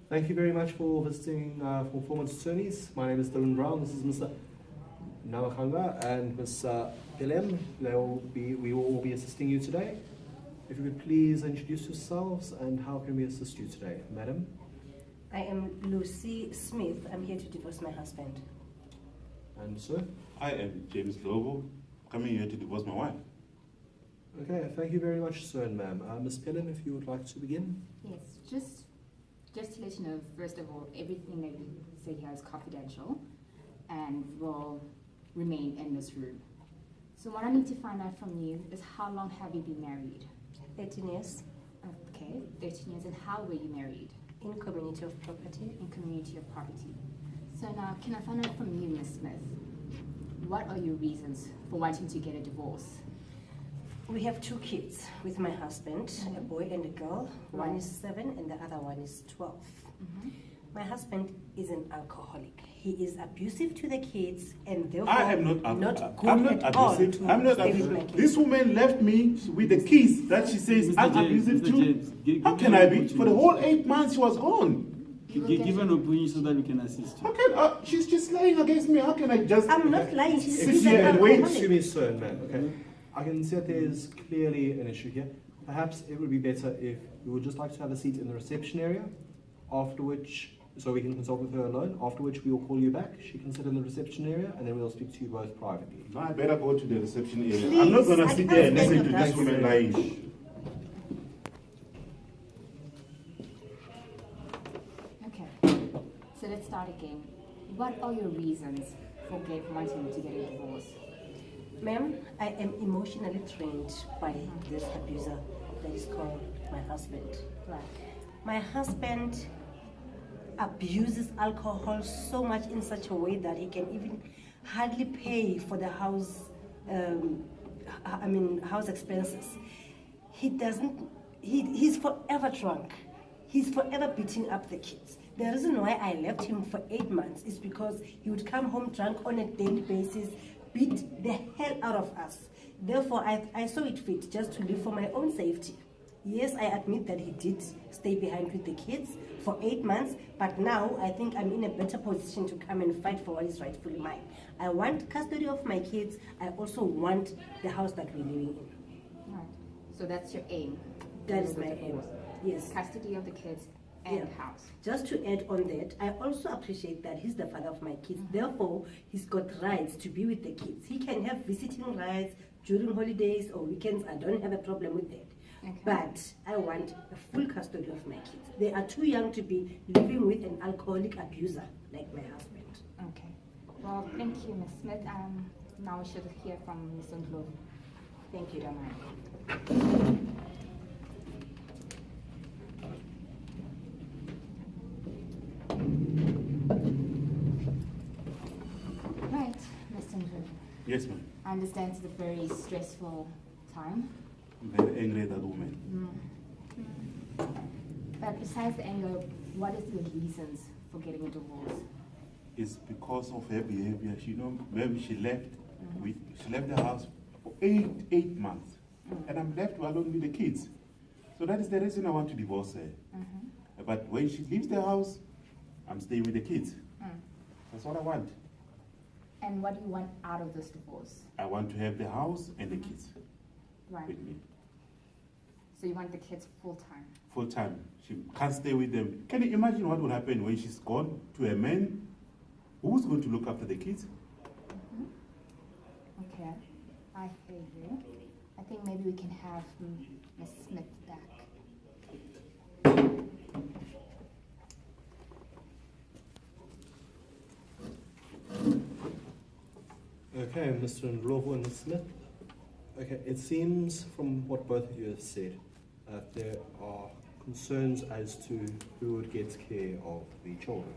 Thank you very much for visiting Fulfilment Attorneys. My name is Dylan Brown. This is Mr. Nawakanga and Ms. Ilem. We will all be assisting you today. If you could please introduce yourselves and how can we assist you today, madam? I am Lucy Smith. I'm here to divorce my husband. And sir? I am James Lobo, coming here to divorce my wife. Okay, thank you very much, sir and ma'am. Ms. Pelham, if you would like to begin. Yes, just to let you know, first of all, everything that we say here is confidential and will remain in this room. So what I need to find out from you is how long have you been married? 13 years. Okay, 13 years. And how were you married? In community of property. In community of property. So now, can I find out from you, Ms. Smith, what are your reasons for wanting to get a divorce? We have 2 kids with my husband, a boy and a girl. One is 7 and the other one is 12. My husband is an alcoholic. He is abusive to the kids and therefore I am not good I'm not at all abusive. to I'm not stay with my abusive. kids. This woman left me with the keys that she says I'm abusive too. How can I be? For the whole 8 months she was gone. Give an opinion so that we can assist you. How can she's just lying against me? How can I just? I'm not lying. She's Sit an here and wait. alcoholic. Excuse me, sir and ma'am. Okay. I can see that there's clearly an issue here. Perhaps it would be better if you would just like to have a seat in the reception area, after which, so we can consult with her alone, after which we will call you back. She can sit in the reception area and then we'll speak to you both privately. No, I better go to the reception area. Please, I'm not gonna I sit can't there and stand listen to your this woman lying. Okay, so let's start again. What are your reasons for wanting to get a divorce? Ma'am, I am emotionally trained by this abuser that is called my husband. Right. My husband abuses alcohol so much in such a way that he can even hardly pay for the house, house expenses. He's forever drunk. He's forever beating up the kids. The reason why I left him for 8 months is because he would come home drunk on a daily basis, beat the hell out of us. Therefore, I saw it fit just to live for my own safety. Yes, I admit that he did stay behind with the kids for 8 months, but now I think I'm in a better position to come and fight for what is rightfully mine. I want custody of my kids. I also want the house that we're living in. Right. So that's your aim? That is my aim. Yes. Custody of the kids and house. Just to add on that, I also appreciate that he's the father of my kids. Therefore, he's got rights to be with the kids. He can have visiting rights during holidays or weekends. I don't have a problem with that. Okay. But I want the full custody of my kids. They are too young to be living with an alcoholic abuser like my husband. Okay. Well, thank you, Ms. Smith. Now we should hear from Ms. Ndlovu. Thank you, Damari. Right, Mr. Ndlovu. Yes, ma'am. I understand it's a very stressful time. I'm very angry at that woman. But besides the anger, what is the reasons for getting a divorce? It's because of her behavior. Maybe she left. She left the house for eight months, and I'm left alone with the kids. So that is the reason I want to divorce her. But when she leaves the house, I'm staying with the kids. That's what I want. And what do you want out of this divorce? I want to have the house and the kids Right. with me. So you want the kids full-time? Full time. She can't stay with them. Can you imagine what will happen when she's gone to a man? Who's going to look after the kids? Okay, I hear you. I think maybe we can have Ms. Smith back. Okay, Mr. Ndlovu and Ms. Smith. Okay, it seems from what both of you have said that there are concerns as to who would get care of the children.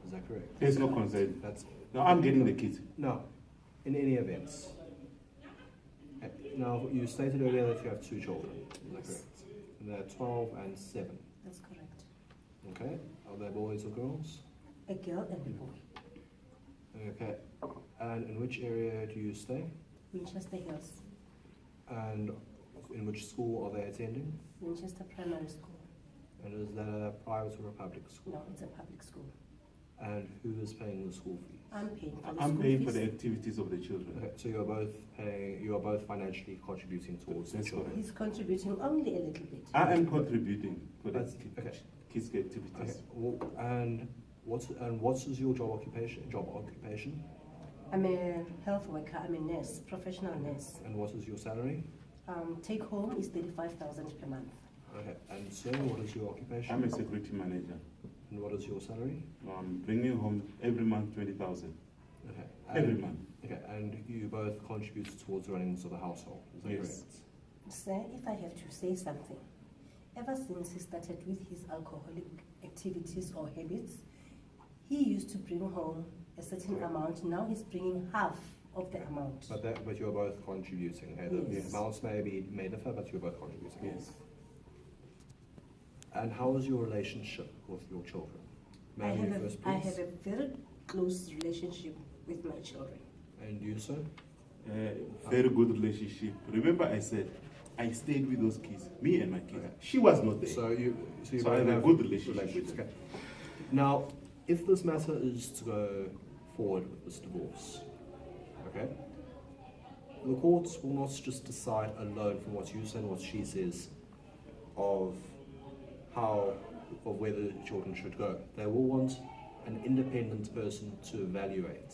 Is that correct? There's no concern. That's No, I'm getting the kids. no. In any events. Now, you stated earlier that you have 2 children. Is that correct? And they're 12 and 7. That's correct. Okay. Are they boys or girls? A girl and a boy. Okay. And in which area do you stay? Winchester Hills. And in which school are they attending? Winchester Primary School. And is that a private or a public school? No, it's a public school. And who is paying the school fees? I'm paying for the I'm school paying fees. for the activities of the children. Okay, so you are both financially contributing towards the That's children. He's contributing only a little bit. I am contributing for the That's- okay. kids' activities. Okay. Well, and what is your job occupation? I'm a health worker. I'm a nurse, professional nurse. And what is your salary? Take home is 35,000 per month. Okay. And sir, what is your occupation? I'm a security manager. And what is your salary? I'm bringing home every month 20,000. Okay. Every month. Okay. And you both contribute towards the runnings of the household. Is that Yes. correct? Sir, if I have to say something, ever since he started with his alcoholic activities or habits, he used to bring home a certain amount. Now he's bringing half of the amount. But you're both contributing. Okay? The Yes. amounts may differ, but you're both contributing. Yes. And how is your relationship with your children? May I I have, hear a, first, I please? have a very close relationship with my children. And you, sir? Very good relationship. Remember I said, I stayed with those kids, me and my kids. Okay. She was not there. So you So I both have a good relationship. Okay. Now, if this matter is to go forward with this divorce, okay, the courts will not just decide alone from what you say and what she says of where the children should go. They will want an independent person to evaluate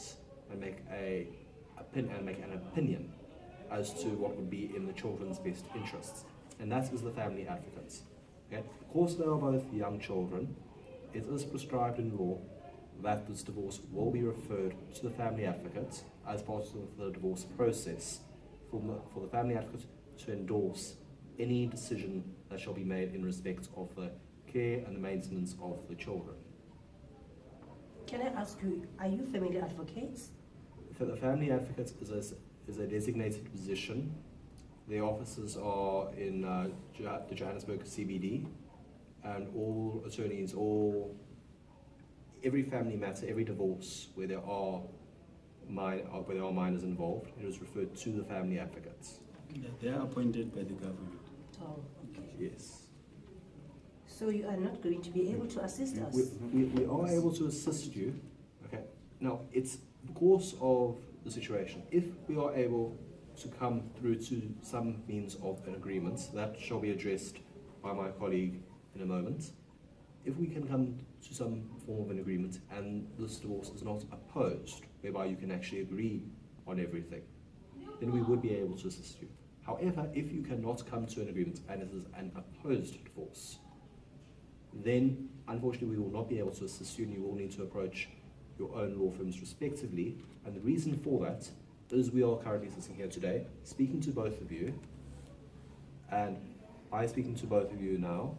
and make an opinion as to what would be in the children's best interests, and that is the family advocates. Okay? Of course, they are both young children. It is prescribed in law that this divorce will be referred to the family advocate as part of the divorce process for the family advocate to endorse any decision that shall be made in respect of the care and the maintenance of the children. Can I ask you, are you family advocates? For the family advocate is a designated position. Their offices are in the Johannesburg CBD, and all attorneys, every family matter, every divorce where there are minors involved, it is referred to the family advocates. Yeah, they are appointed by the government. Oh, okay. Yes. So you are not going to be able to assist us? We are able to assist you. Okay. Now, it's because of the situation. If we are able to come through to some means of an agreement, that shall be addressed by my colleague in a moment. If we can come to some form of an agreement and this divorce is not opposed, whereby you can actually agree on everything, then we would be able to assist you. However, if you cannot come to an agreement and it is an opposed divorce, then unfortunately we will not be able to assist you, and you will need to approach your own law firms respectively. And the reason for that is we are currently sitting here today speaking to both of you, and by speaking to both of you now,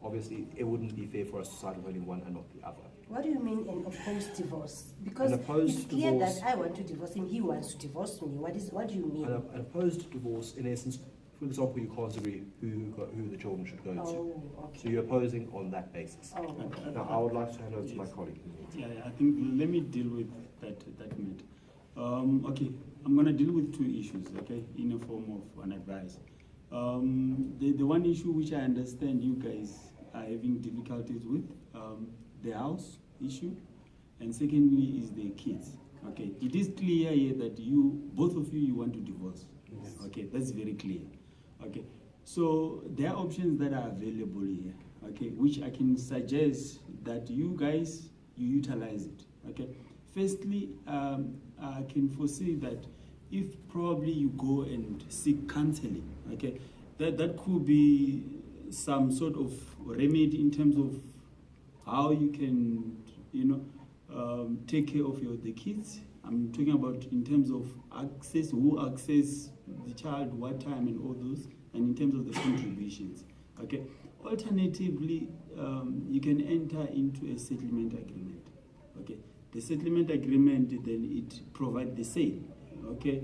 obviously it wouldn't be fair for us to side with only one and not the other. What do you mean an opposed divorce? Because An opposed it's clear divorce- that I want to divorce him, he wants to divorce me. What do you mean? An opposed divorce, in essence, for example, you can't agree who the children should go to. Oh, So okay. you're opposing on that basis. Oh, okay. Now, I would like to hand over to my colleague. Yeah, I think let me deal with that minute. Okay, I'm gonna deal with two issues, okay, in the form of an advice. The one issue which I understand you guys are having difficulties with, the house issue, and secondly is the kids. Okay, it is clear here that both of you want to divorce. Yes. Okay, that's very clear. Okay, so there are options that are available here. Okay, which I can suggest that you guys utilize it. Okay, firstly, I can foresee that if probably you go and seek counseling, okay, that could be some sort of remedy in terms of how you can, take care of the kids. I'm talking about in terms of access, who access the child, what time, and all those, and in terms of the contributions. Okay. Alternatively, you can enter into a settlement agreement. Okay. The settlement agreement then it provides the sale. Okay.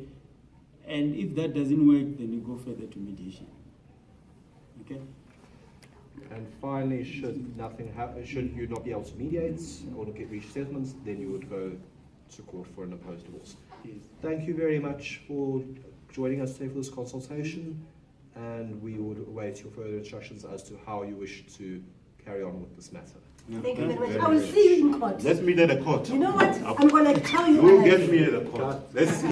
And if that doesn't work, then you go further to mediation. Okay. And finally, should you not be able to mediate or reach settlements, then you would go to court for an opposed divorce. Yes. Thank you very much for joining us today for this consultation, and we would await your further instructions as to how you wish to carry on with this matter. Thank you very much. I will see you in court. Let's meet at the court. You know what? I'm going to tell you. Who what I gets do. me at the court? Let's see.